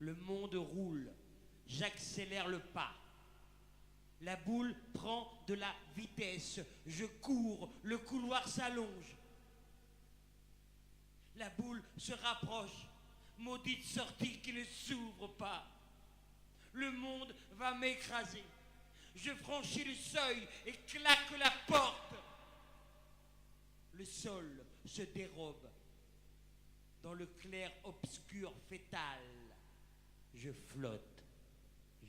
Le monde roule, j'accélère le pas. La boule prend de la vitesse, je cours, le couloir s'allonge. La boule se rapproche, maudite sortie qui ne s'ouvre pas. Le monde va m'écraser. Je franchis le seuil et claque la porte. Le sol se dérobe dans le clair obscur fétal. Je flotte,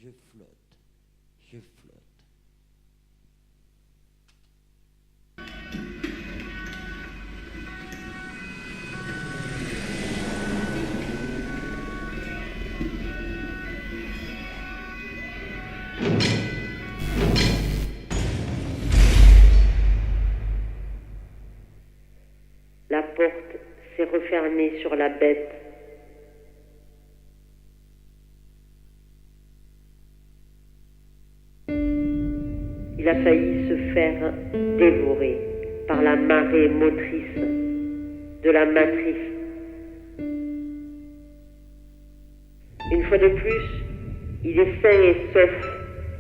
je flotte, je flotte. La porte s'est refermée sur la bête. Il a failli se faire dévorer par la marée motrice de la matrice. Une fois de plus, il est sain et sauf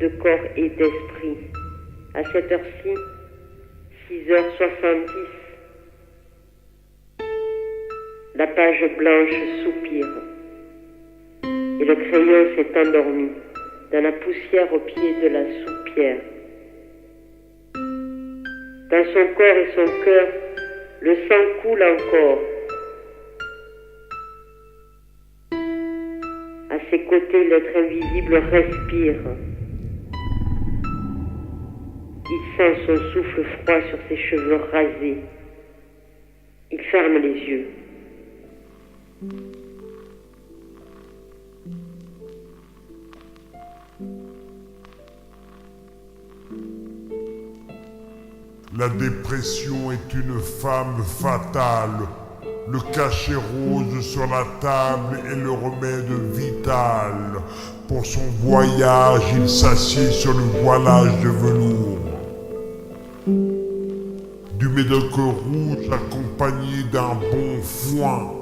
de corps et d'esprit. À cette heure-ci, 6h70, la page blanche soupire et le crayon s'est endormi dans la poussière au pied de la soupière. Dans son corps et son cœur, le sang coule encore. À ses côtés, l'être invisible respire. Il sent son souffle froid sur ses cheveux rasés. Il ferme les yeux. La dépression est une femme fatale. Le cachet rose sur la table est le remède vital. Pour son voyage, il s'assied sur le voilage de velours. Du médoc rouge accompagné d'un bon foin.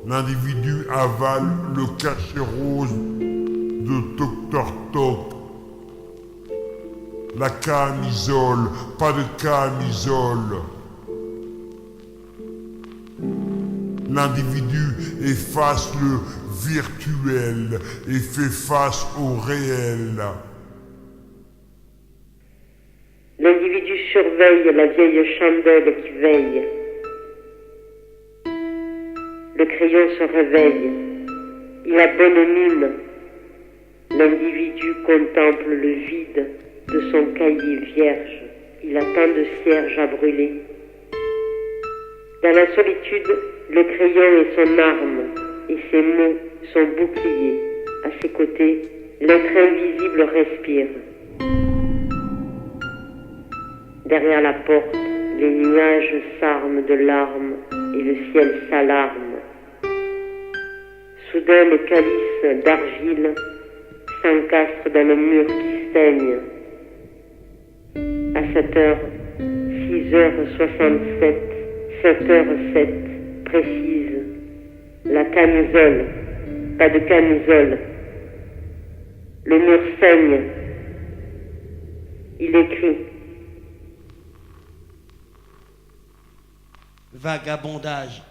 L'individu avale le cachet rose de Dr Toc. La camisole, pas de camisole. L'individu efface le virtuel et fait face au réel. L'individu surveille la vieille chandelle qui veille. Le crayon se réveille. Il a bonne mine. L'individu contemple le vide de son cahier vierge. Il a tant de cierges à brûler. Dans la solitude, le crayon est son arme et ses mots son bouclier. À ses côtés, l'être invisible respire. Derrière la porte, les nuages s'arment de larmes et le ciel s'alarme. Soudain, le calice d'argile s'encastre dans le mur qui saigne. À 7h, 6h67, 7h07, précise. La camisole, pas de camisole. Le mur saigne. Il écrit. Vagabondage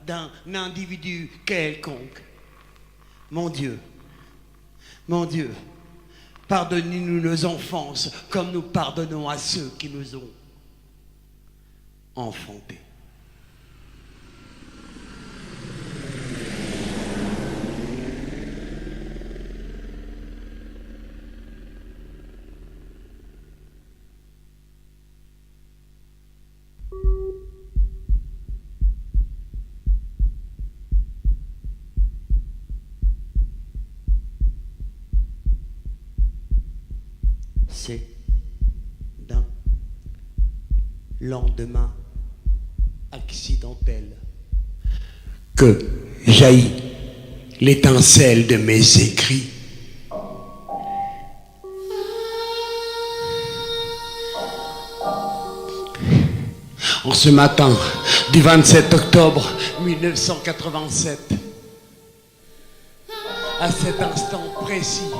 d'un individu quelconque. Mon Dieu, pardonnez-nous nos enfances comme nous pardonnons à ceux qui nous ont enfantés. C'est d'un lendemain accidentel que jaillit l'étincelle de mes écrits. En ce matin du 27 octobre 1987, À cet instant précis,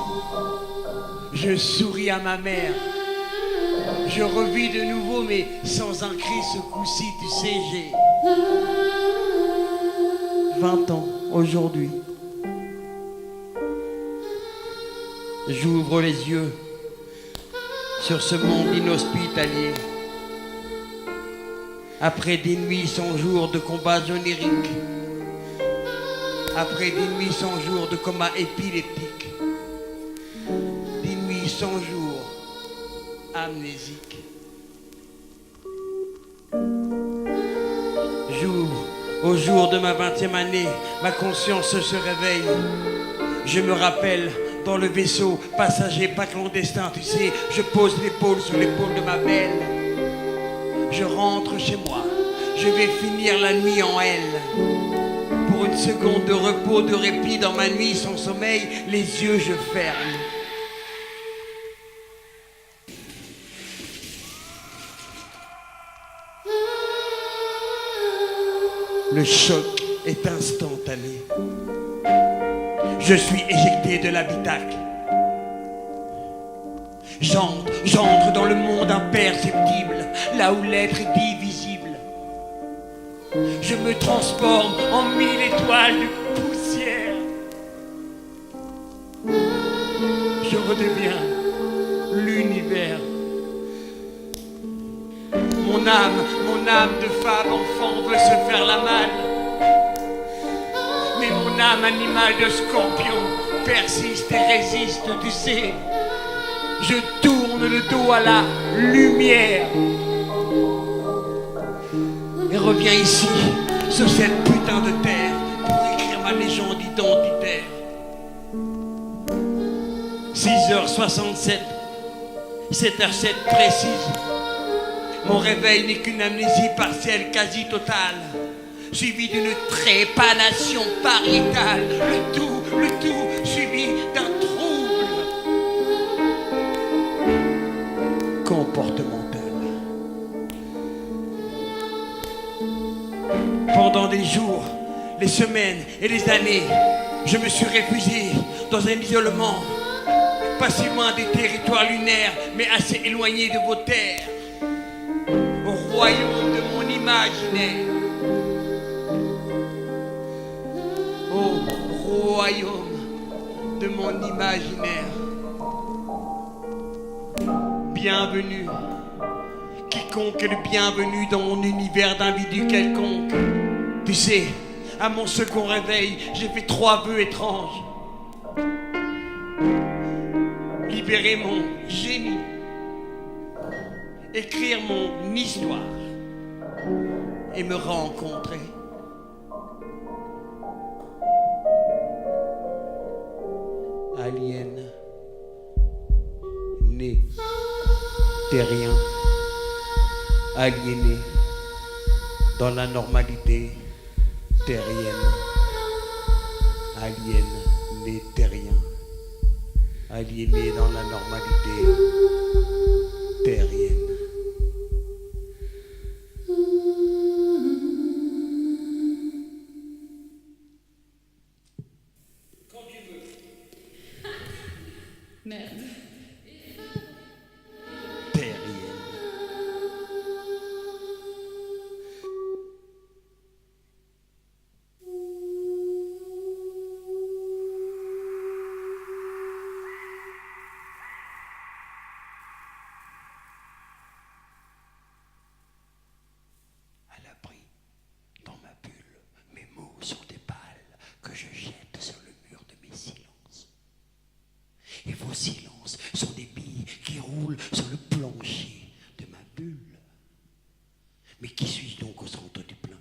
je souris à ma mère. Je revis de nouveau, mais sans un cri ce coup-ci, tu sais, j'ai 20 ans aujourd'hui. J'ouvre les yeux sur ce monde inhospitalier. Après des nuits sans jours de combats oniriques, après des nuits sans jours de coma épileptique, des nuits sans jours amnésiques. J'ouvre au jour de ma 20e année, ma conscience se réveille. Je me rappelle dans le vaisseau, passager pas clandestin, tu sais, je pose l'épaule sur l'épaule de ma belle. Je rentre chez moi, je vais finir la nuit en elle. Pour une seconde de repos, de répit dans ma nuit sans sommeil, les yeux je ferme. Le choc est instantané. Je suis éjecté de l'habitacle. J'entre dans le monde imperceptible, là où l'être est divisible. Je me transforme en 1000 étoiles de poussière. Je redeviens l'univers. Mon âme de femme enfant veut se faire la malle. Mais mon âme animale de scorpion persiste et résiste, tu sais. Je tourne le dos à la lumière et reviens ici, sur cette putain de terre, pour écrire ma légende identitaire. 6h67, 7h07 précise. Mon réveil n'est qu'une amnésie partielle quasi totale, suivie d'une trépanation pariétale. Le tout suivi d'un trouble comportemental. Pendant des jours, les semaines et les années, je me suis réfugié dans un isolement, pas si loin des territoires lunaires, mais assez éloigné de vos terres, au royaume de mon imaginaire. Au royaume de mon imaginaire. Bienvenue, quiconque est le bienvenu dans mon univers d'individu quelconque. Tu sais, à mon second réveil, j'ai fait 3 vœux étranges. Libérer mon génie, écrire mon histoire et me rencontrer. Alien, né, terrien, aliéné dans la normalité terrienne. Alien, né, terrien, aliéné dans la normalité terrienne. Merde. Terrienne. À l'abri, dans ma bulle, mes mots sont des balles que je jette sur le mur de mes silences. Et vos silences sont des billes qui roulent sur le plancher de ma bulle. Mais qui suis-je donc au centre du plein?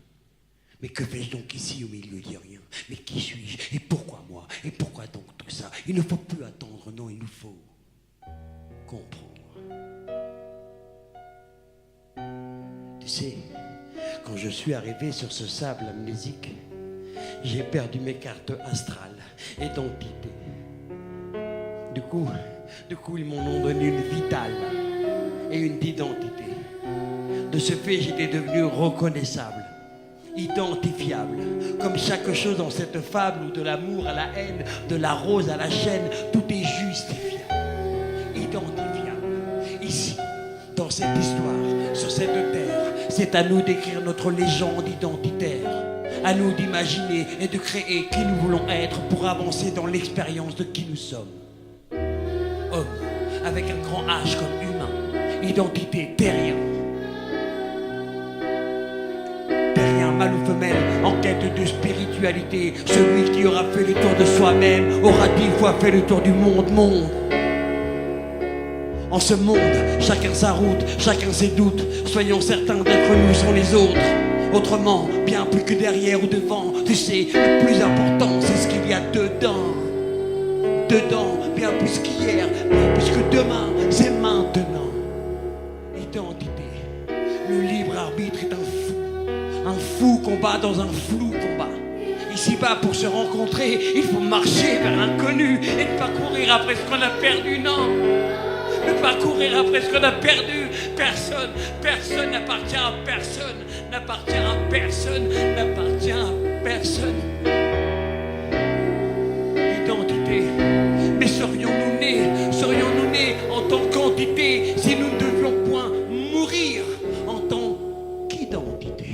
Mais que fais-je donc ici au milieu de rien? Mais qui suis-je? Et pourquoi moi? Et pourquoi donc tout ça? Il ne faut plus attendre, non, il nous faut comprendre. Tu sais, quand je suis arrivé sur ce sable amnésique, j'ai perdu mes cartes astrales et d'entité. Du coup, ils m'ont donné une vitale et une identité. De ce fait, j'étais devenu reconnaissable. identifiable. Comme chaque chose dans cette fable où de l'amour à la haine, de la rose à la chaîne, tout est justifiable, identifiable. Ici, dans cette histoire, sur cette terre, c'est à nous d'écrire notre légende identitaire. À nous d'imaginer et de créer qui nous voulons être pour avancer dans l'expérience de qui nous sommes. Homme, avec un grand H comme humain, identité terrien. Terrien, mâle ou femelle, en quête de spiritualité. Celui qui aura fait le tour de soi-même aura 10 fois fait le tour du monde. En ce monde, chacun sa route, chacun ses doutes. Soyons certains d'être nous sans les autres. Autrement, bien plus que derrière ou devant. Tu sais, le plus important, c'est ce qu'il y a dedans. Dedans, bien plus qu'hier, bien plus que demain, c'est maintenant. Identité. Le libre arbitre est un fou combat dans un flou combat. Ici-bas, pour se rencontrer, il faut marcher vers l'inconnu et ne pas courir après ce qu'on a perdu, non. Ne pas courir après ce qu'on a perdu. Personne n'appartient à personne. N'appartient à personne. N'appartient à personne. Identité. Mais serions-nous nés en tant qu'entité si nous ne devions point mourir en tant qu'identité?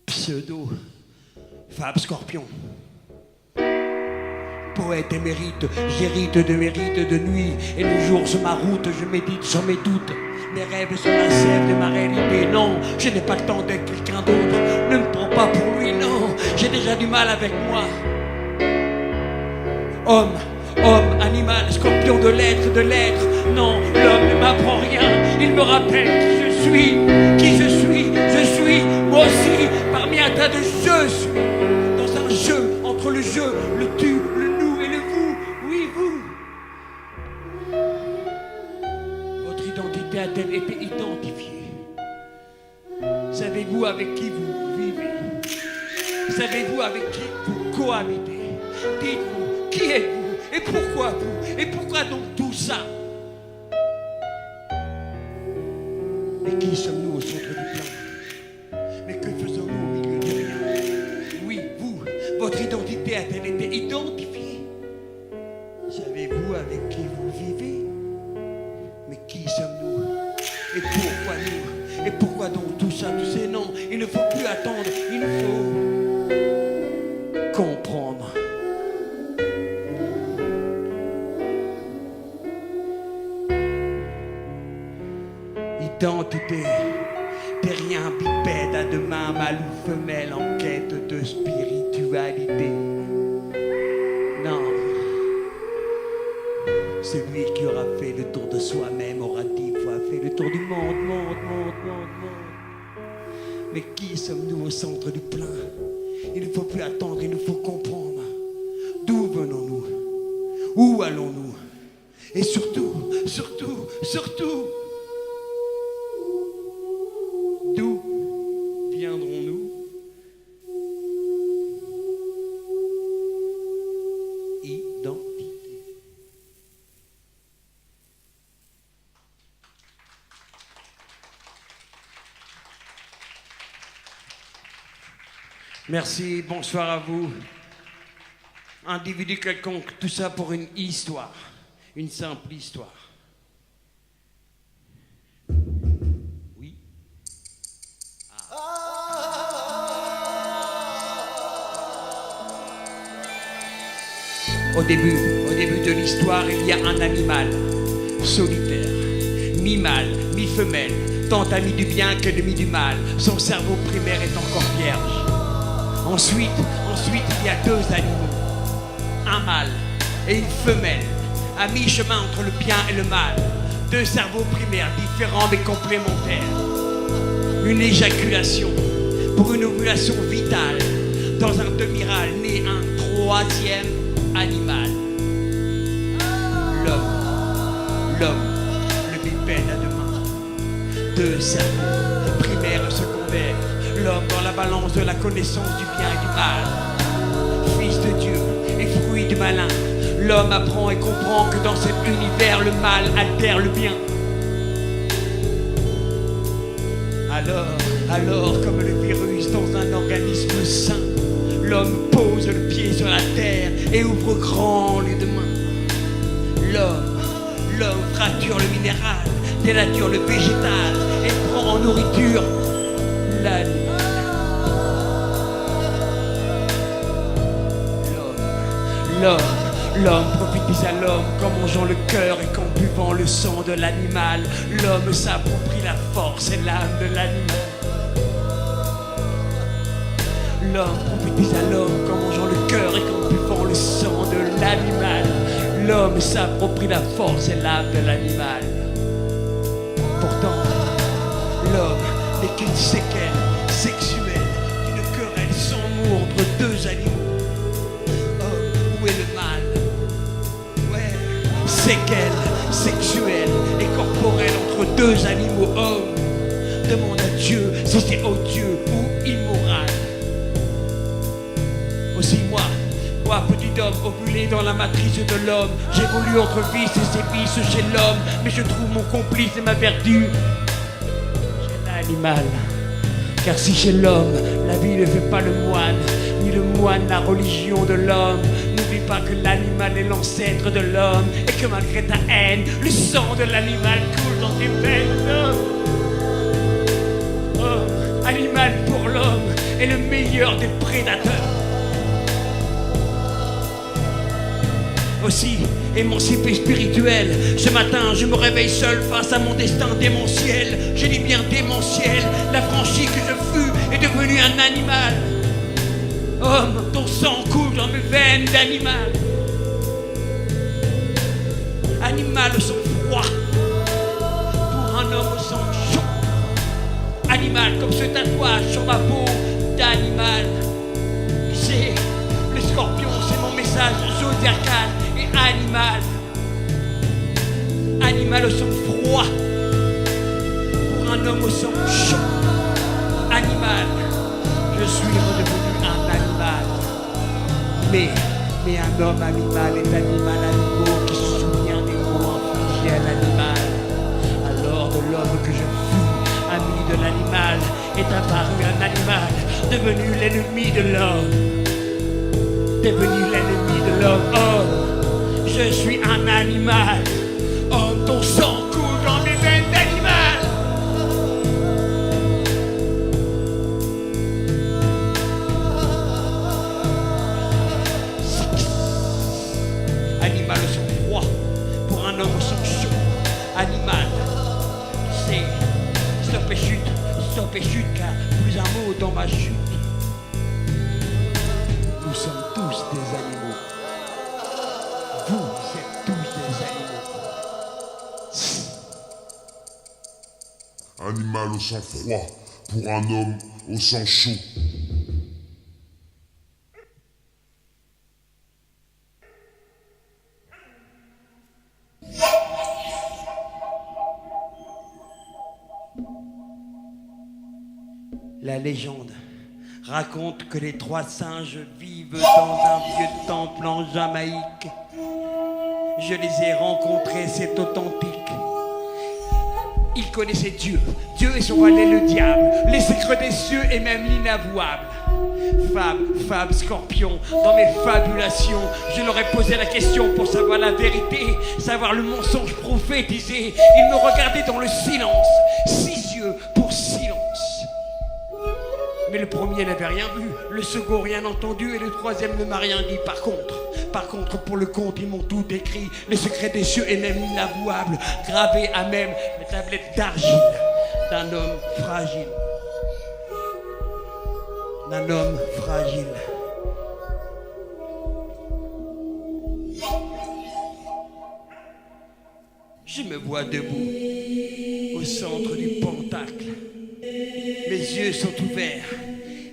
Pseudo, Fab Scorpion. Poète émérite, j'hérite de mérite de nuit. Et le jour sur ma route, je médite sur mes doutes. Mes rêves sont la sève de ma réalité. Non, je n'ai pas le temps d'être quelqu'un d'autre. Ne me prends pas pour lui, non. J'ai déjà du mal avec moi. Homme, animal, scorpion de l'être. Non, l'homme ne m'apprend rien. Il me rappelle qui je suis. Je suis, moi aussi, parmi un tas de je suis. Dans un jeu, entre le jeu, le tu, le nous et le vous. Oui, vous. Votre identité a-t-elle été identifiée? Savez-vous avec qui vous vivez? Savez-vous avec qui vous cohabitez? Dites-vous, qui êtes-vous? Et pourquoi vous? Et pourquoi donc tout ça? Mais qui sommes-nous au centre du plan? Mais que faisons-nous au milieu de rien? Oui, vous, votre identité a-t-elle été identifiée? Savez-vous avec qui vous vivez? Mais qui sommes-nous? Et pourquoi nous? Et pourquoi donc tout ça, tous ces noms? Il ne faut plus attendre, il faut comprendre. Identité, terrien bipède à deux mains, mâle ou femelle en quête de spiritualité. Non, celui qui aura fait le tour de soi-même aura 10 fois fait le tour du monde. Mais qui sommes-nous au centre du plein? Il ne faut plus attendre, il nous faut comprendre. D'où venons-nous? Où allons-nous? Et surtout, d'où viendrons-nous? Identité. Merci, bonsoir à vous. Individu quelconque, tout ça pour une histoire, une simple histoire. Oui. Au début de l'histoire, il y a un animal solitaire, mi-mâle, mi-femelle, tant ami du bien qu'ennemi du mal. Son cerveau primaire est encore vierge. Ensuite, il y a 2 animaux, un mâle et une femelle, à mi-chemin entre le bien et le mal. 2 cerveaux primaires différents mais complémentaires. Une éjaculation pour une ovulation vitale. Dans un demi-râle naît un 3e animal. L'homme, le bipède à 2 mains. 2 cerveaux, primaire et secondaire. L'homme dans la balance de la connaissance du bien et du mal. Fils de Dieu et fruit du malin. L'homme apprend et comprend que dans cet univers, le mal altère le bien. Alors, comme le virus dans un organisme sain, l'homme pose le pied sur la terre et ouvre grand les deux mains. L'homme fracture le minéral, dénature le végétal et prend en nourriture l'animal. L'homme prophétise à l'homme qu'en mangeant le cœur et qu'en buvant le sang de l'animal, l'homme s'approprie la force et l'âme de l'animal. L'homme prophétise à l'homme qu'en mangeant le cœur et qu'en buvant le sang de l'animal, l'homme s'approprie la force et l'âme de l'animal. Pourtant, l'homme n'est qu'une séquelle sexuelle d'une querelle sans mots entre deux animaux. Où est le mal? Ouais, séquelle sexuelle et corporelle entre deux animaux hommes. Demande à Dieu si c'est odieux ou immoral. Aussi moi, petit homme ovulé dans la matrice de l'homme, j'évolue entre vices et sévices chez l'homme, mais je trouve mon complice et ma vertu chez l'animal. Car si chez l'homme, la vie ne fait pas le moine, ni le moine la religion de l'homme, n'oublie pas que l'animal est l'ancêtre de l'homme, et que malgré ta haine, le sang de l'animal coule dans tes veines. Homme, animal pour l'homme, est le meilleur des prédateurs. Aussi, émancipé spirituel, ce matin je me réveille seul face à mon destin démentiel. Je dis bien démentiel, la franchie que je fus est devenue un animal. Homme, ton sang coule dans mes veines d'animal. Animal au sang froid, pour un homme au sang chaud. Animal comme ce tatouage sur ma peau d'animal. C'est le scorpion, c'est mon message zodiacal. Animal, animal au sang froid, pour un homme au sang chaud. Animal, je suis redevenu un animal. Mais un homme animal est animal à nouveau qui se souvient des mots infligés à l'animal. Alors de l'homme que je fus, ami de l'animal, est apparu un animal, devenu l'ennemi de l'homme. Devenu l'ennemi de l'homme. Homme, je suis un animal. Homme, ton sang coule dans mes veines d'animal. Animal au sang froid, pour un homme au sang chaud. Animal, c'est stop et chute, car plus un mot dans ma chute. Nous sommes tous des animaux. Vous êtes tous des animaux. Animal au sang froid, pour un homme au sang chaud. La légende raconte que les trois singes vivent dans un vieux temple en Jamaïque. Je les ai rencontrés, c'est authentique. Ils connaissaient Dieu et son valet le diable, les secrets des cieux et même l'inavouable. Fab, scorpion, dans mes fabulations, je leur ai posé la question pour savoir la vérité, savoir le mensonge prophétisé. Ils me regardaient dans le silence, 6 yeux pour silence. Mais le premier n'avait rien vu, le second rien entendu et le troisième ne m'a rien dit. Par contre, pour le compte, ils m'ont tout écrit, les secrets des cieux et même l'inavouable, gravés à même les tablettes d'argile d'un homme fragile. D'un homme fragile. Je me vois debout, au centre du pentacle. Mes yeux sont ouverts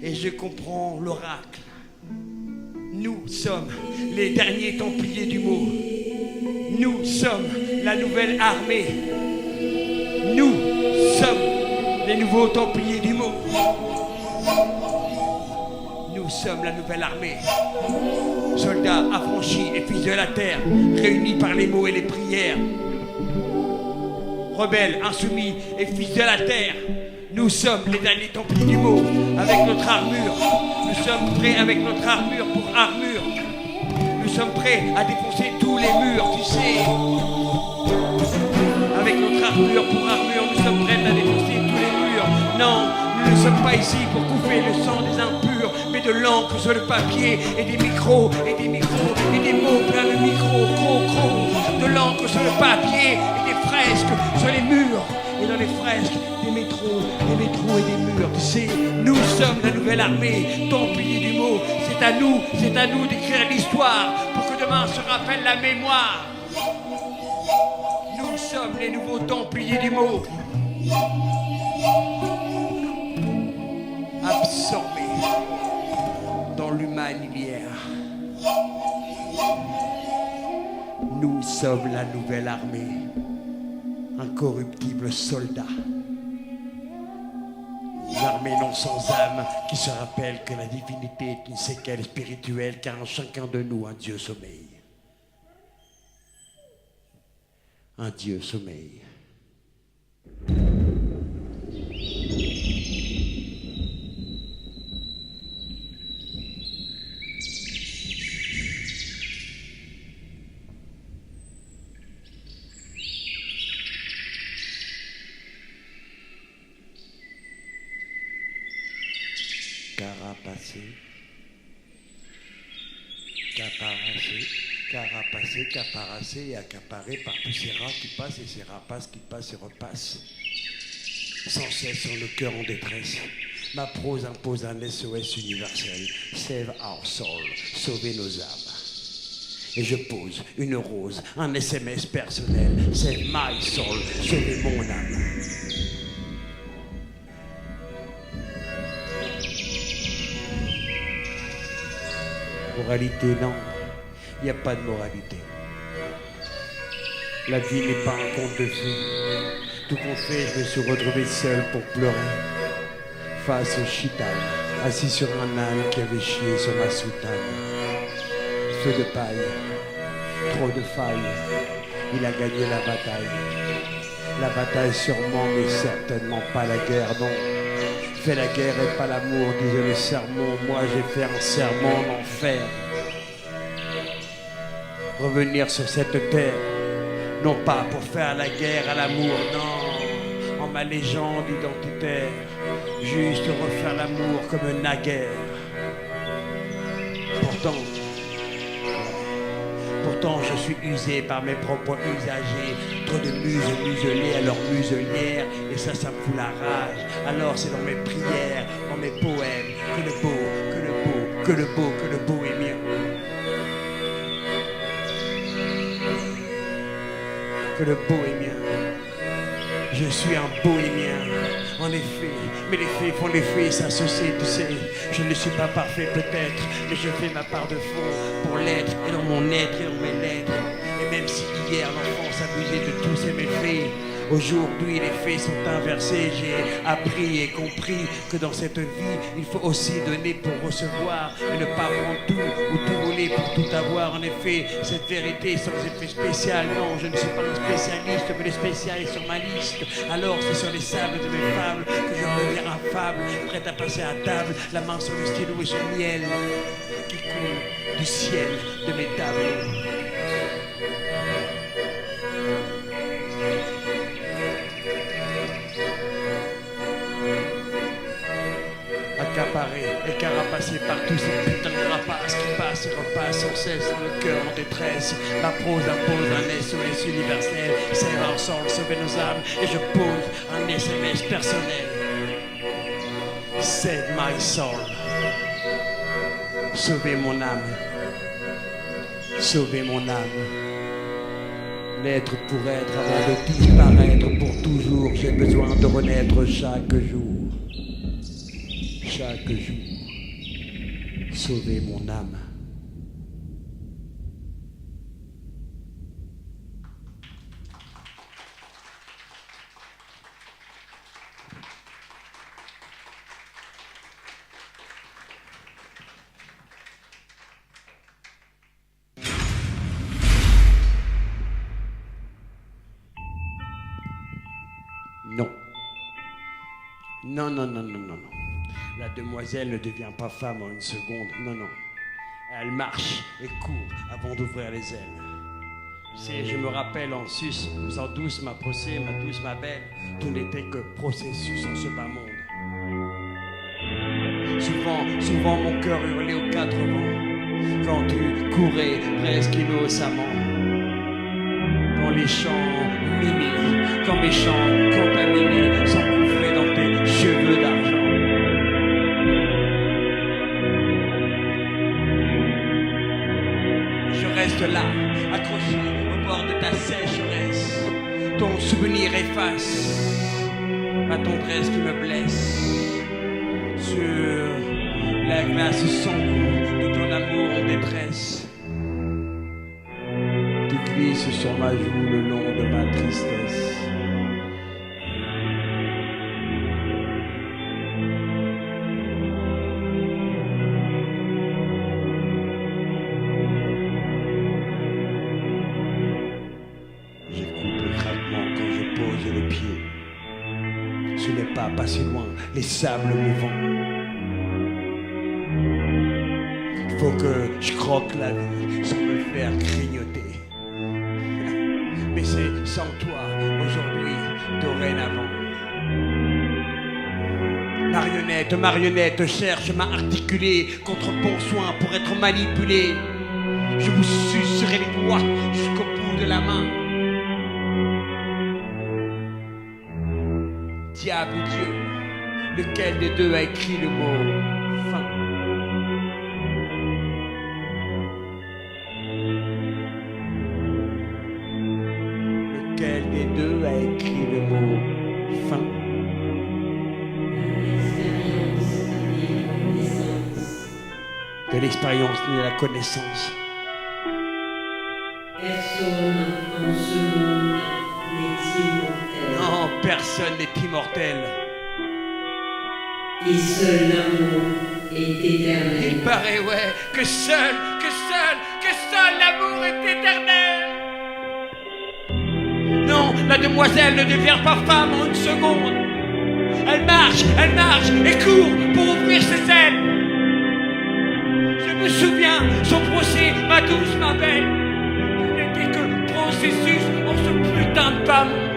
et je comprends l'oracle. Nous sommes les derniers templiers du mot. Nous sommes la nouvelle armée. Nous sommes les nouveaux templiers du mot. Nous sommes la nouvelle armée. Soldats affranchis et fils de la terre, réunis par les mots et les prières. Rebelles, insoumis et fils de la terre, nous sommes les derniers templiers du mot, avec notre armure. Nous sommes prêts avec notre armure pour armure. Nous sommes prêts à défoncer tous les murs, tu sais. Avec notre armure pour armure, nous sommes prêts à défoncer tous les murs. Non, nous ne sommes pas ici pour couper le sang des impurs, mais de l'encre sur le papier et des micros, et des micros, et des mots plein de micros, gros. De l'encre sur le papier et des fresques sur les murs. Et dans les fresques, des métros et des murs. Tu sais, nous sommes la nouvelle armée, templiers du mot. C'est à nous d'écrire l'histoire pour que demain se rappelle la mémoire. Nous sommes les nouveaux templiers du mot. Absorbés dans l'humanilière. Nous sommes la nouvelle armée. Incorruptible soldat. Une armée non sans âme qui se rappelle que la divinité est une séquelle spirituelle car en chacun de nous un Dieu sommeille. Un Dieu sommeille. Carapacé et accaparé par tous ces rats qui passent et ces rapaces qui passent et repassent. Sans cesse sur le cœur en détresse, ma prose impose un SOS universel. Save our soul, sauver nos âmes. Et je pose une rose, un SMS personnel. Save my soul, sauver mon âme. Moralité, non, il n'y a pas de moralité. La vie n'est pas un conte de fées. Tout compte fait, je me suis retrouvé seul pour pleurer. Face au chital, assis sur un âne qui avait chié sur ma soutane. Feu de paille, trop de failles, il a gagné la bataille. La bataille sûrement, mais certainement pas la guerre, non. Fais la guerre et pas l'amour, disait le sermon. Moi j'ai fait un sermon en enfer. Revenir sur cette terre, non pas pour faire la guerre à l'amour, non, en ma légende identitaire, juste refaire l'amour comme naguère. Pourtant je suis usé par mes propres usagers, trop de muses muselées à leur muselière, et ça me fout la rage. Alors c'est dans mes prières, dans mes poèmes, que le beau est mien. Que le beau est mien. Je suis un bohémien, en effet, mais les faits font les faits, ça se sait, tu sais. Je ne suis pas parfait peut-être, mais je fais ma part de fond pour l'être, et dans mon être et dans mes lettres. Et même si hier l'enfance abusait de tous ses méfaits, aujourd'hui les faits sont inversés. J'ai appris et compris que dans cette vie, il faut aussi donner pour recevoir, et ne pas prendre tout ou tout voler pour tout avoir. En effet, cette vérité sans effet spécial, non, je ne suis pas un spécialiste, mais le spécial est sur ma liste. Alors c'est sur les sables de mes fables que je reviens affable, prêt à passer à table, la main sur le stylo et sur le miel qui coule du ciel de mes tableaux. Accaparé et carapacé par tous ces putains de rapaces qui passent et repassent sans cesse dans le cœur en détresse. Ma prose impose un SOS universel, save our soul, sauver nos âmes, et je pose un SMS personnel. Save my soul. Sauver mon âme. Sauver mon âme. L'être pour être avant de disparaître pour toujours. J'ai besoin de renaître chaque jour. Chaque jour, sauver mon âme. Non, non, non, non, non, non. La demoiselle ne devient pas femme en une seconde. Non, non. Elle marche et court avant d'ouvrir les ailes. Tu sais, je me rappelle en sus, en douce ma procès, ma douce, ma belle, tout n'était que processus en ce bas monde. Souvent, souvent mon cœur hurlait aux quatre vents, quand tu courais presque innocemment. Dans les champs mimiques, quand mes chants contaminés s'engouffraient dans tes cheveux d'argent. Je reste là, accroché au bord de ta sécheresse. Ton souvenir efface ma tendresse qui me blesse. Sur la glace sans goût de ton amour en détresse. Tu glisses sur ma joue le long de ma tristesse. J'écoute le craquement quand je pose le pied. Ce n'est pas si loin, les sables mouvants. Faut que je croque la vie sans me faire grignoter. Mais c'est sans toi, aujourd'hui, dorénavant. Marionnette, marionnette, cherche m'a articulé contre bon soin pour être manipulé. Je vous sucerai les doigts jusqu'au bout de la main. Diable ou Dieu, lequel des deux a écrit le mot fin? Lequel des deux a écrit le mot fin? De l'expérience naît la connaissance. Personne en ce monde n'est immortel. Non, personne n'est immortel. Et seul l'amour est éternel. Il paraît, ouais, que seul l'amour est éternel. Non, la demoiselle ne devient pas femme en une seconde. Elle marche et court pour ouvrir ses ailes. Je me souviens, son procès, ma douce, ma belle, n'était que processus en ce putain de bas monde.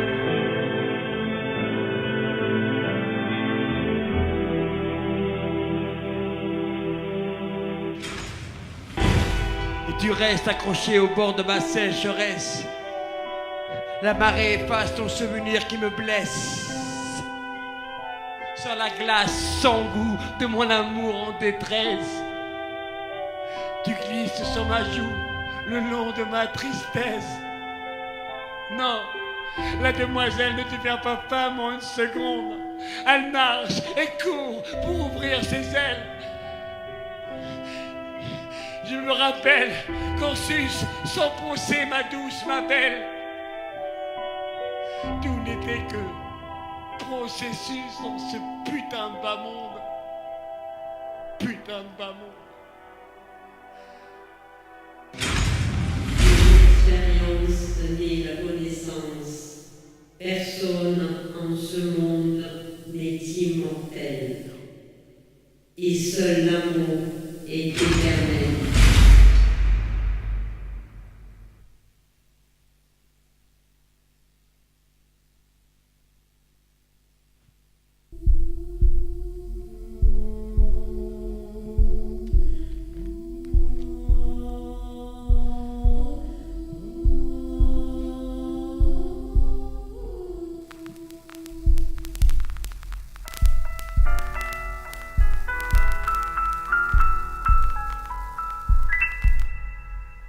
Et tu restes accroché au bord de ma sécheresse. La marée efface ton souvenir qui me blesse. Sur la glace sans goût de mon amour en détresse. Tu glisses sur ma joue le long de ma tristesse. Non, la demoiselle ne devient pas femme en une seconde. Elle marche et court pour ouvrir ses ailes. Je me rappelle qu'on suce sans procès ma douce, ma belle. Tout n'était que processus dans ce putain de bas monde. Putain de bas monde. L'expérience naît la connaissance. Personne en ce monde n'est immortel. Et seul l'amour est éternel.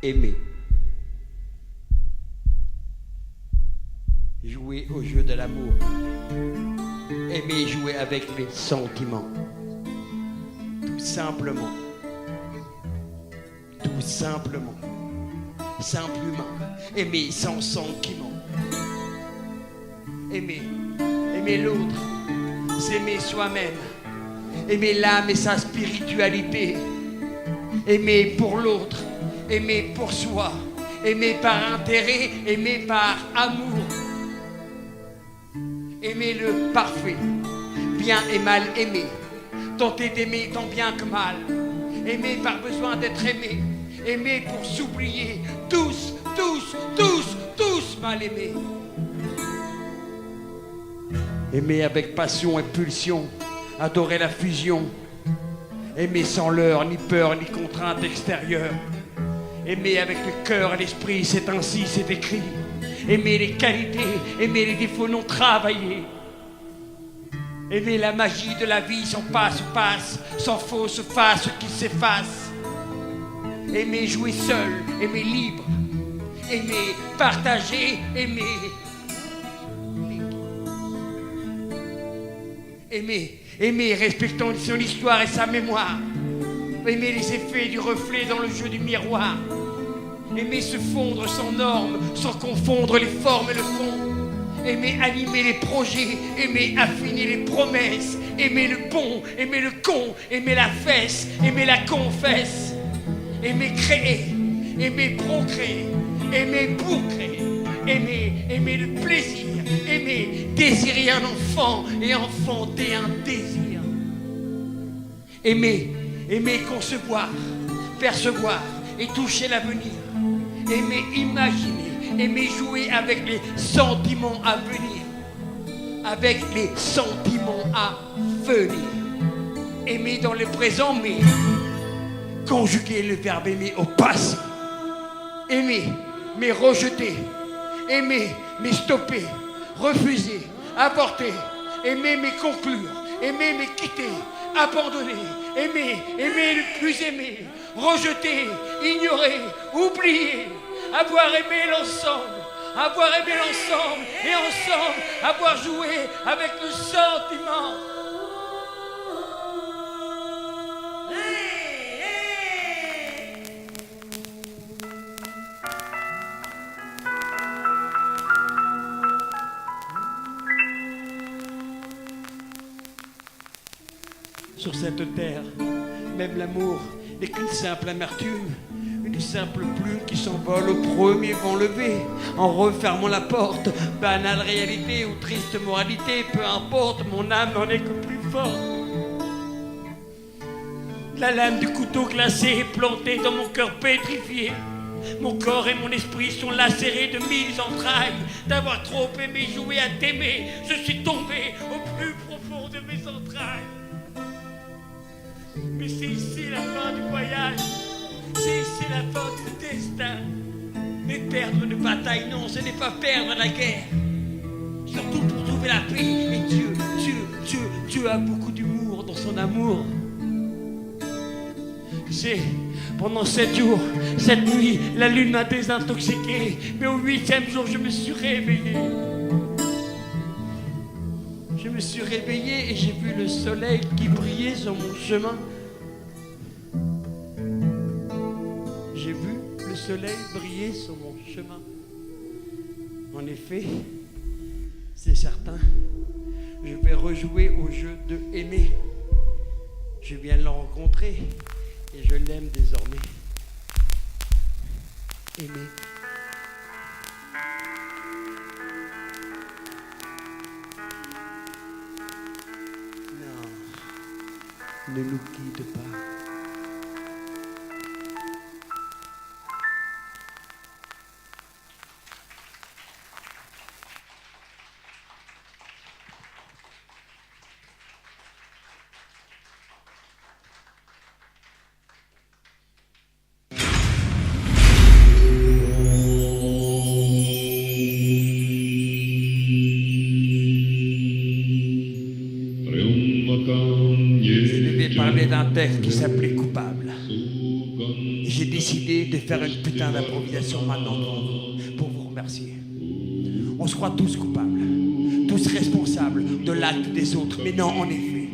Aimer. Jouer au jeu de l'amour. Aimer jouer avec les sentiments. Tout simplement. Tout simplement. Simplement. Aimer sans sentiment. Aimer. Aimer l'autre. S'aimer soi-même. Aimer l'âme et sa spiritualité. Aimer pour l'autre. Aimer pour soi, aimer par intérêt, aimer par amour, aimer le parfait, bien et mal aimé. Tenter d'aimer tant bien que mal. Aimer par besoin d'être aimé. Aimer pour s'oublier. Tous, tous, tous, tous mal aimés. Aimer avec passion et pulsion. Adorer la fusion. Aimer sans leurre, ni peur, ni contrainte extérieure. Aimer avec le cœur et l'esprit, c'est ainsi, c'est écrit. Aimer les qualités, aimer les défauts non travaillés. Aimer la magie de la vie sans passe-passe, sans fausse face qui s'efface. Aimer jouer seul, aimer libre. Aimer partager, aimer. Aimer respectant son histoire et sa mémoire. Aimer les effets du reflet dans le jeu du miroir. Aimer se fondre sans normes, sans confondre les formes et le fond. Aimer animer les projets, aimer affiner les promesses. Aimer le bon, aimer le con, aimer la fesse, aimer la confesse. Aimer créer, aimer procréer, aimer pour créer. Aimer le plaisir, aimer désirer un enfant et enfanter un désir. Aimer concevoir, percevoir et toucher l'avenir. Aimer imaginer, aimer jouer avec les sentiments à venir. Avec les sentiments à venir. Aimer dans le présent, mais conjuguer le verbe aimer au passé. Aimer, mais rejeter. Aimer, mais stopper. Refuser, avorter. Aimer, mais conclure. Aimer, mais quitter. Abandonner. Aimer le plus aimé. Rejeter, ignorer, oublier. Avoir aimé l'ensemble. Avoir aimé l'ensemble. Et ensemble, avoir joué avec le sentiment. Sur cette terre, même l'amour n'est qu'une simple amertume, une simple plume qui s'envole au premier vent levé, en refermant la porte. Banale réalité ou triste moralité, peu importe, mon âme n'en est que plus forte. La lame du couteau glacé est plantée dans mon cœur pétrifié. Mon corps et mon esprit sont lacérés de mille entrailles. D'avoir trop aimé jouer à t'aimer, je suis tombé au plus profond de mes entrailles. Mais c'est ici la fin du voyage, c'est ici la fin du destin. Mais perdre une bataille, non, ce n'est pas perdre la guerre. Surtout pour trouver la paix. Et Dieu a beaucoup d'humour dans son amour. C'est pendant 7 jours, cette nuit, la lune m'a désintoxiqué. Mais au 8e jour, je me suis réveillé. Je me suis réveillé et j'ai vu le soleil qui brillait sur mon chemin. J'ai vu le soleil briller sur mon chemin. En effet, c'est certain, je vais rejouer au jeu de aimer. Je viens de le rencontrer et je l'aime désormais. Aimer. Non, ne nous quitte pas. D'un texte qui s'appelait Coupable. J'ai décidé de faire une putain d'improvisation maintenant pour vous remercier. On se croit tous coupables, tous responsables de l'acte des autres, mais non, en effet,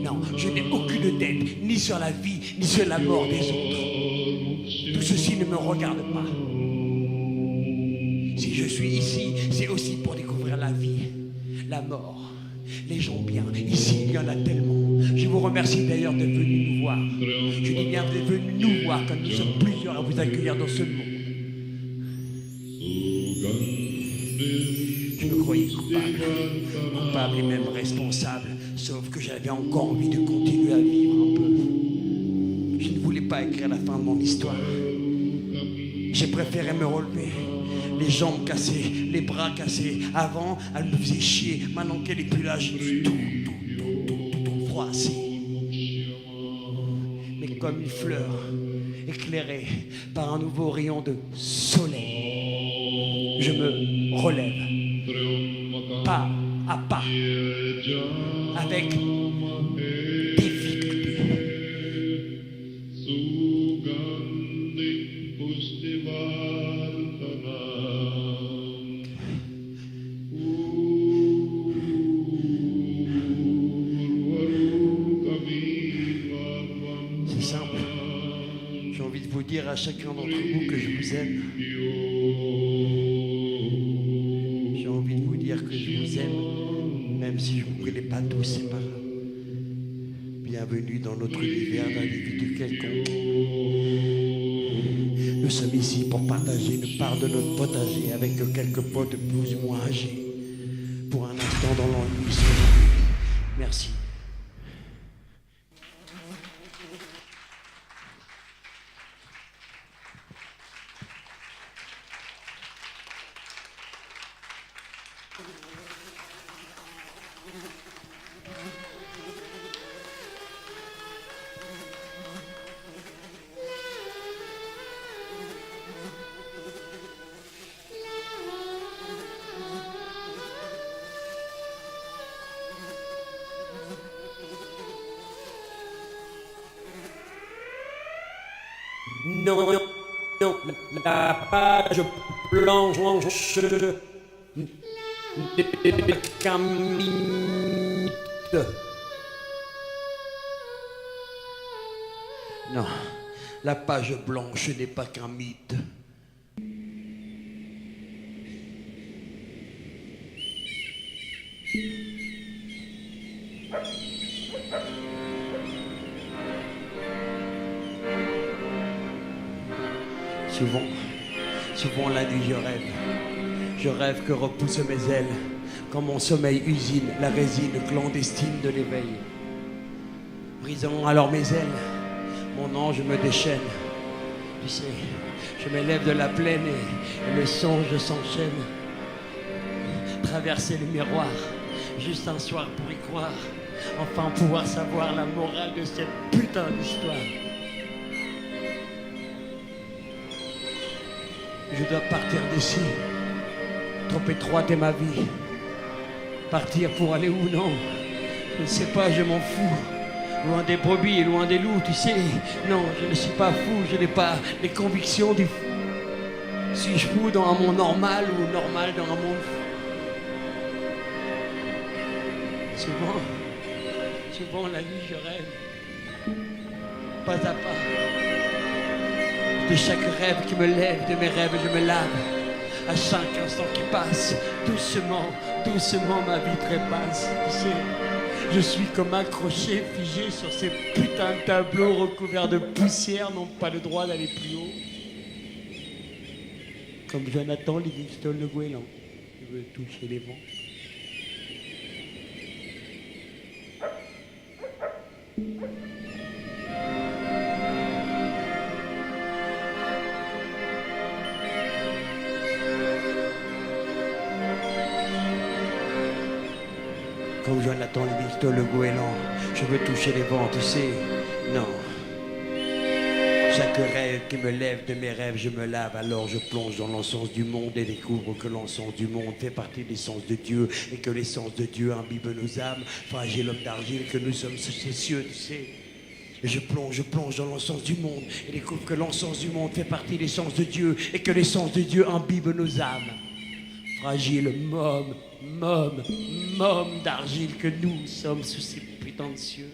non, je n'ai aucune dette, ni sur la vie, ni sur la mort des autres. Tout ceci ne me regarde pas. Si je suis ici, c'est aussi pour découvrir la vie, la mort, les gens bien. Ici, il y en a tellement. Je vous remercie d'ailleurs d'être venu nous voir. Je dis bien d'être venu nous voir, comme nous sommes plusieurs à vous accueillir dans ce monde. Je me croyais coupable. Coupable et même responsable. Sauf que j'avais encore envie de continuer à vivre un peu. Je ne voulais pas écrire la fin de mon histoire. J'ai préféré me relever. Les jambes cassées, les bras cassés. Avant, elle me faisait chier. Maintenant qu'elle est plus là, je suis tout froissé. Mais comme une fleur éclairée par un nouveau rayon de soleil, je me relève, pas à pas, avec difficulté. C'est simple. J'ai envie de vous dire à chacun d'entre vous que je vous aime. J'ai envie de vous dire que je vous aime, même si je ne vous connais pas tous, c'est pas grave. Bienvenue dans notre univers d'individus quelconques. Nous sommes ici pour partager une part de notre potager avec quelques potes plus ou moins âgés. Pour un instant dans l'ennui. Merci. Non, la page blanche qu'un mythe. Non, la page blanche n'est pas qu'un mythe. Souvent la nuit je rêve. Je rêve que repoussent mes ailes, quand mon sommeil usine la résine clandestine de l'éveil. Brisant alors mes ailes, mon ange me déchaîne. Tu sais, je m'élève de la plaine et le songe s'enchaîne. Traverser le miroir, juste un soir pour y croire. Enfin pouvoir savoir la morale de cette putain d'histoire. Je dois partir d'ici. Trop étroite est ma vie. Partir pour aller où, non? Je ne sais pas, je m'en fous. Loin des brebis et loin des loups, tu sais. Non, je ne suis pas fou, je n'ai pas les convictions du fou. Suis-je fou dans un monde normal ou normal dans un monde fou? Souvent la nuit je rêve. Pas à pas. De chaque rêve qui me lève, de mes rêves je me lave. À chaque instant qui passe, doucement ma vie trépasse. Tu sais, je suis comme accroché, figé sur ces putains de tableaux recouverts de poussière, n'ont pas le droit d'aller plus haut. Comme Jonathan Livingstone le Goéland, je veux toucher les vents. Comme Jonathan Livingstone le Goéland, je veux toucher les vents, tu sais. Non. Chaque rêve qui me lève de mes rêves, je me lave. Alors je plonge dans l'encens du monde et découvre que l'encens du monde fait partie de l'essence de Dieu et que l'essence de Dieu imbibe nos âmes, fragiles hommes d'argile que nous sommes sous ces cieux, tu sais. Et je plonge dans l'encens du monde et découvre que l'encens du monde fait partie de l'essence de Dieu et que l'essence de Dieu imbibe nos âmes. Fragile môme d'argile que nous sommes sous ces putains de cieux.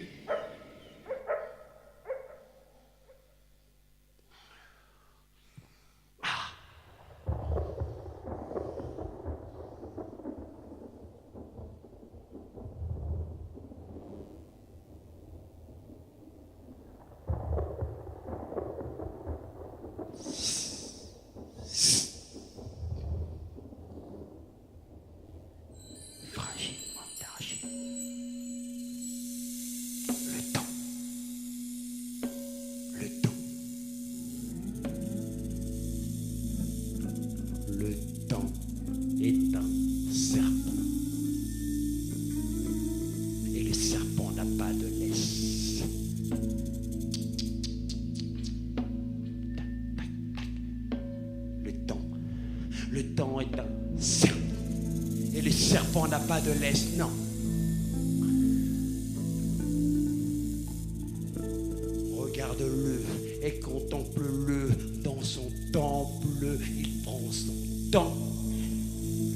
pas de laisse. Le temps est un serpent. Et le serpent n'a pas de laisse, non. Regarde-le et contemple-le dans son temple. Il prend son temps,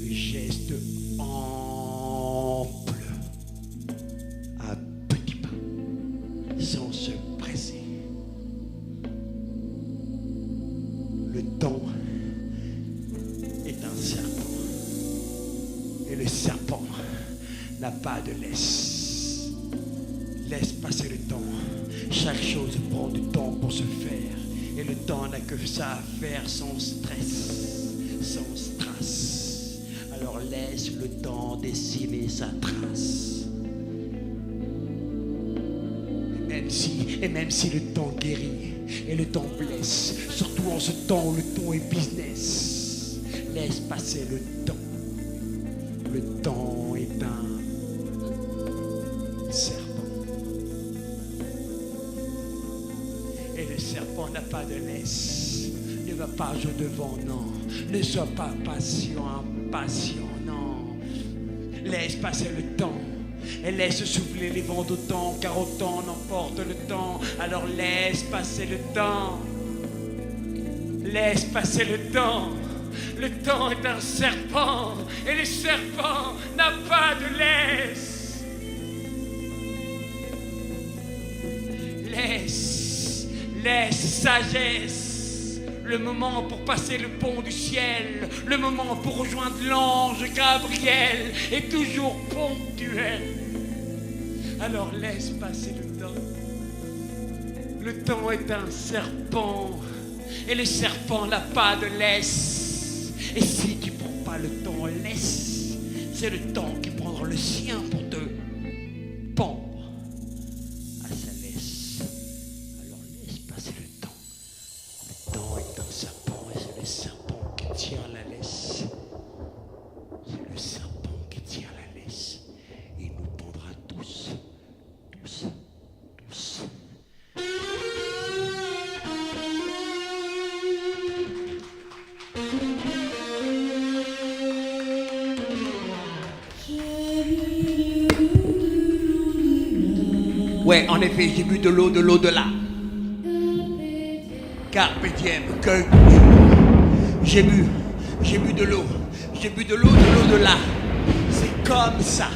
le geste ample, à petits pas, sans se presser. Le temps est un serpent. Et le serpent n'a pas de laisse. Laisse passer le temps. Chaque chose prend du temps pour se faire. Et le temps n'a que ça à faire sans stress, sans strass. Alors laisse le temps dessiner sa trace. Et même si le temps guérit et le temps blesse, surtout en ce temps où le temps est business, laisse passer le temps. Le temps est un serpent. Et le serpent n'a pas de laisse. Ne va pas au-devant, non. Ne sois pas patient, impatient, non. Laisse passer le temps. Et laisse souffler les vents d'autant, car autant n'emporte le temps. Alors laisse passer le temps. Laisse passer le temps. Le temps est un serpent, et le serpent n'a pas de laisse. Laisse sagesse, le moment pour passer le pont du ciel, le moment pour rejoindre l'ange Gabriel est toujours ponctuel. Alors laisse passer le temps. Le temps est un serpent, et le serpent n'a pas de laisse. Et si tu prends pas le temps, laisse. C'est le temps qui prendra le sien pour te pendre à sa laisse. Alors laisse passer le temps. Le temps est un serpent et c'est le serpent qui tient la laisse. C'est le serpent qui tient la laisse. Il nous pendra tous. Ouais, en effet, j'ai bu de l'eau de l'au-delà. Carpe diem, cueille du jour. J'ai bu de l'eau de l'au-delà. C'est comme ça.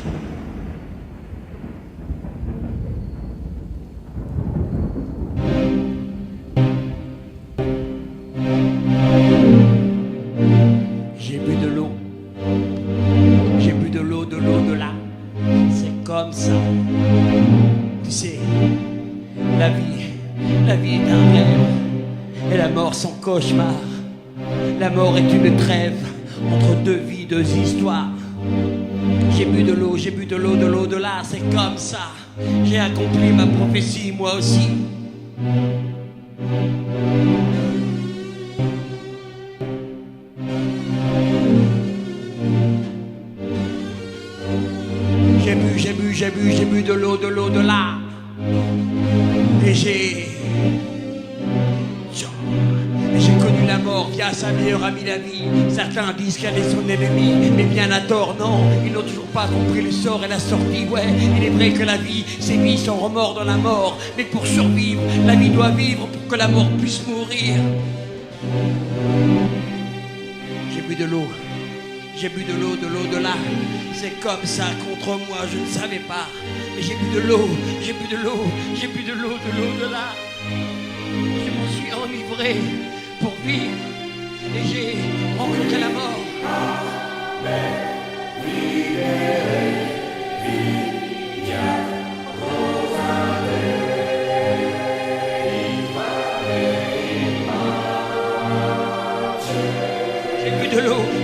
J'ai bu de l'eau de l'au-delà. C'est comme ça. Tu sais, la vie est un rêve, et la mort son cauchemar. La mort est une trêve entre deux vies, deux histoires. J'ai bu de l'eau de l'au-delà, c'est comme ça. J'ai accompli ma prophétie, moi aussi. J'ai bu de l'au-delà. Et j'ai connu la mort via sa meilleure amie la vie. Certains disent qu'elle est son ennemi, mais bien à tort, non. Ils n'ont toujours pas compris le sort et la sortie. Ouais, il est vrai que la vie sévit sans remords dans la mort. Mais pour survivre, la vie doit vivre pour que la mort puisse mourir. J'ai bu de l'eau de l'au-delà. C'est comme ça contre moi, je ne savais pas. Mais j'ai bu de l'eau de l'au-delà. Je m'en suis enivré pour vivre. Et j'ai rencontré la mort.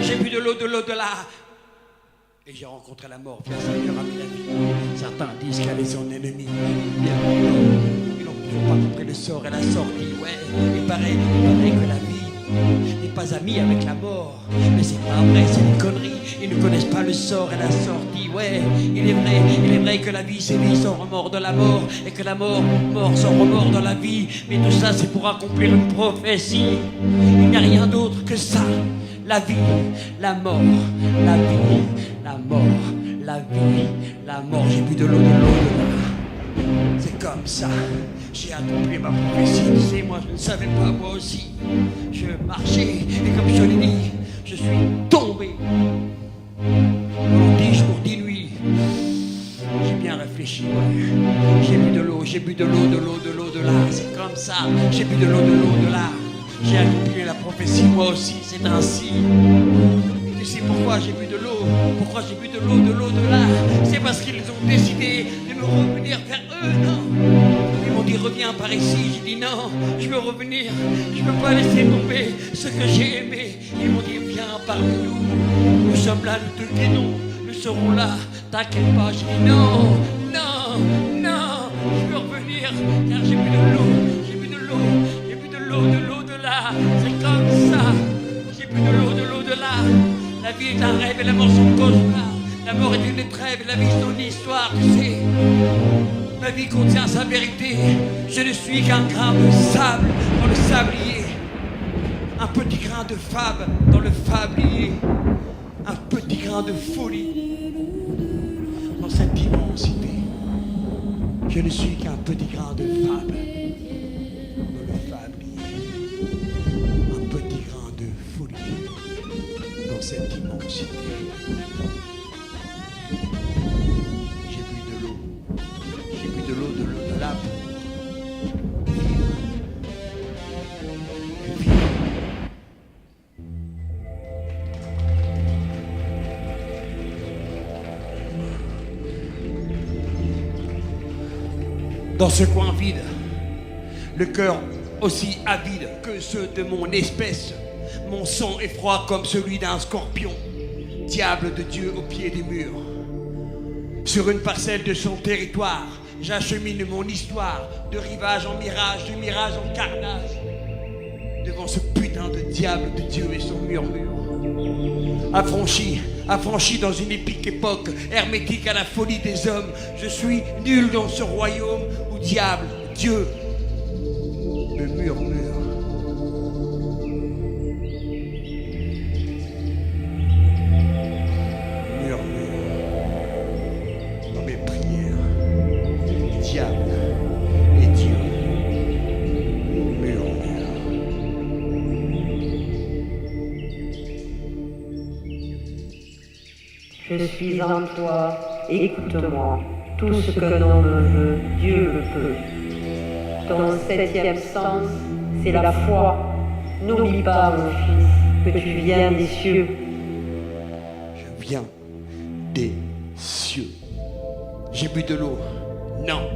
J'ai bu de l'eau de l'au-delà. Et j'ai rencontré la mort via sa meilleure amie la vie. Certains disent qu'elle est son ennemi. Bien, ils n'ont toujours pas compris le sort et la sortie. Ouais, il paraît que la vie n'est pas ami avec la mort. Mais c'est pas vrai, c'est une connerie. Ils ne connaissent pas le sort et la sortie. Ouais, il est vrai que la vie c'est vie sans remords de la mort, et que la mort sans remords dans la vie. Mais tout ça c'est pour accomplir une prophétie. Il n'y a rien d'autre que ça. La vie, la mort, la vie, la mort, la vie, la mort. J'ai bu de l'eau, de l'eau. C'est comme ça. J'ai accompli ma prophétie. Tu sais, moi je ne savais pas, moi aussi. Je marchais et comme je l'ai dit, je suis tombé. On dit jour, dit nuit. J'ai bien réfléchi, ouais. J'ai bu de l'eau, j'ai bu de l'eau, de l'eau, de l'eau, de là. C'est comme ça. J'ai bu de l'eau, de l'eau, de là. J'ai accompli la prophétie, moi aussi, c'est ainsi. Tu sais pourquoi j'ai bu de l'eau? Pourquoi j'ai bu de l'eau, de l'eau, de là? C'est parce qu'ils ont décidé de me revenir vers eux, non? Ils m'ont dit reviens par ici, j'ai dit non, je veux revenir, je peux pas laisser tomber ce que j'ai aimé. Ils m'ont dit viens parmi nous, nous sommes là, nous te guidons, nous serons là, t'inquiète pas. J'ai dit non, non, non, je veux revenir car j'ai bu de l'eau, j'ai bu de l'eau, j'ai bu de l'eau, de l'eau, de là, c'est comme ça. J'ai bu de l'eau, de là. La vie est un rêve et la mort son cauchemar. La mort est une trêve et la vie son histoire, tu sais. Ma vie contient sa vérité. Je ne suis qu'un grain de sable dans le sablier. Un petit grain de fable dans le fablier. Un petit grain de folie dans cette immensité. Je ne suis qu'un petit grain de fable dans le fablier. Un petit grain de folie dans cette immensité. J'ai bu de l'eau. J'ai bu de l'eau, de la dans ce coin vide, le cœur aussi avide que ceux de mon espèce, mon sang est froid comme celui d'un scorpion, diable de Dieu au pied des murs. Sur une parcelle de son territoire, j'achemine mon histoire, de rivage en mirage, de mirage en carnage, devant ce putain de diable de Dieu et son murmure. Affranchi dans une épique époque, hermétique à la folie des hommes, je suis nul dans ce royaume où diable, Dieu, me murmure. Dans mes prières, diable et Dieu murmure. Je suis en toi, écoute-moi. Tout ce qu'un homme veut, Dieu le peut. Ton septième sens, c'est la foi. N'oublie pas, mon fils, que tu viens des cieux. Je viens des cieux. J'ai bu de l'eau. Non.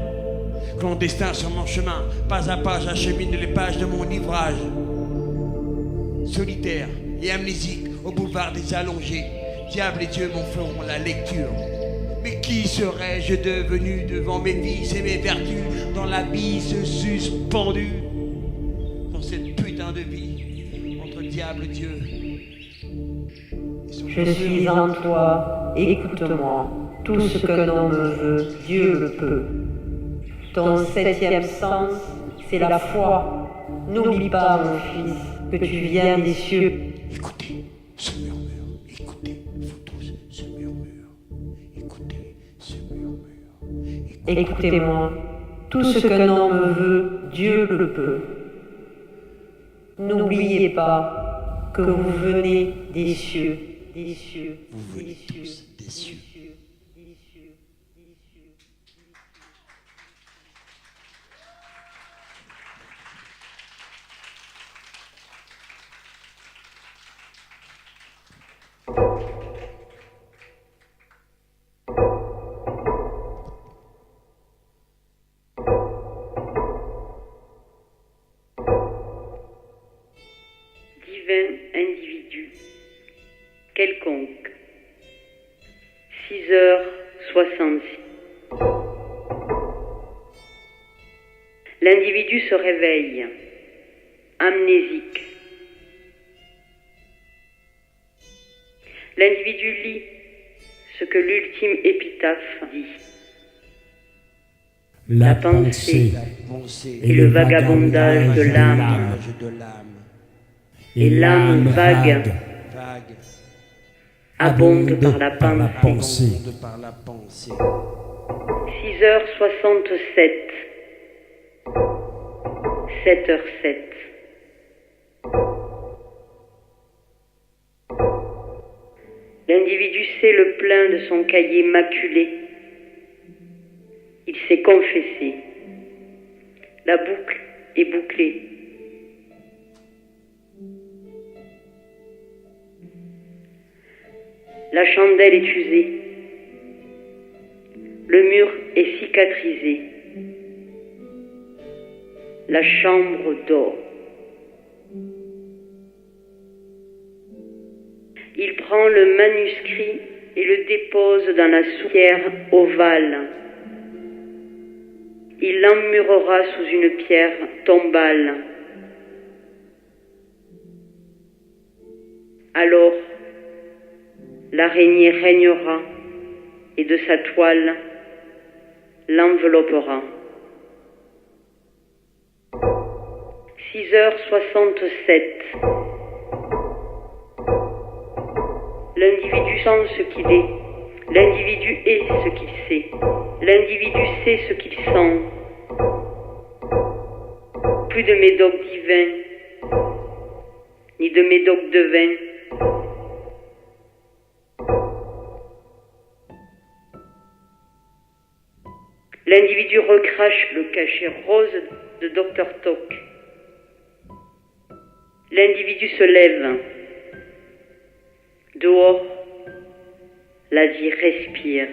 Clandestin sur mon chemin, pas à pas j'achemine les pages de mon livrage. Solitaire et amnésique au boulevard des allongés, diable et Dieu m'en feront la lecture. Mais qui serais-je devenu devant mes vices et mes vertus, dans la bise suspendue, dans cette putain de vie, entre diable, Dieu et son Je suis en toi, écoute-moi. Tout ce qu'un homme veut, Dieu le peut. Ton septième sens, c'est la foi. N'oublie pas, mon fils, que tu viens des cieux. Écoutez ce murmure, écoutez, vous tous, ce murmure. Écoutez ce murmure. Écoutez-moi. Tout ce qu'un homme veut, Dieu le peut. N'oubliez pas que vous venez des cieux, des cieux, Vous venez des cieux, tous des cieux. des cieux, des cieux. Divin individu, quelconque. 6h66. L'individu se réveille, amnésique. L'individu lit ce que l'ultime épitaphe dit. La pensée pensée et le vagabondage de l'âme, et l'âme vague abonde par la pensée. 6h67, 7h07. L'individu sait le plein de son cahier maculé. Il s'est confessé. La boucle est bouclée. La chandelle est usée. Le mur est cicatrisé. La chambre dort. Il prend le manuscrit et le dépose dans la soupière ovale. Il l'emmurera sous une pierre tombale. Alors, l'araignée régnera et de sa toile l'enveloppera. 6h67. L'individu sent ce qu'il est. L'individu est ce qu'il sait. L'individu sait ce qu'il sent. Plus de médoc divin, ni de médoc de vin. L'individu recrache le cachet rose de Dr Toc. L'individu se lève. Dehors, la vie respire.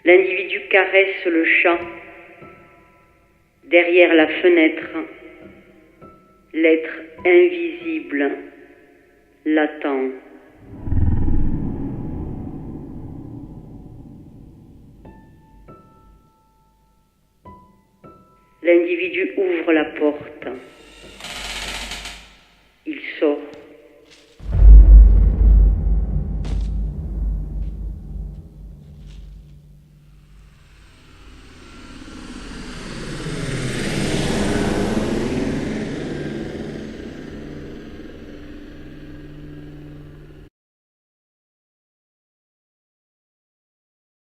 L'individu caresse le chat. Derrière la fenêtre, l'être invisible l'attend. L'individu ouvre la porte.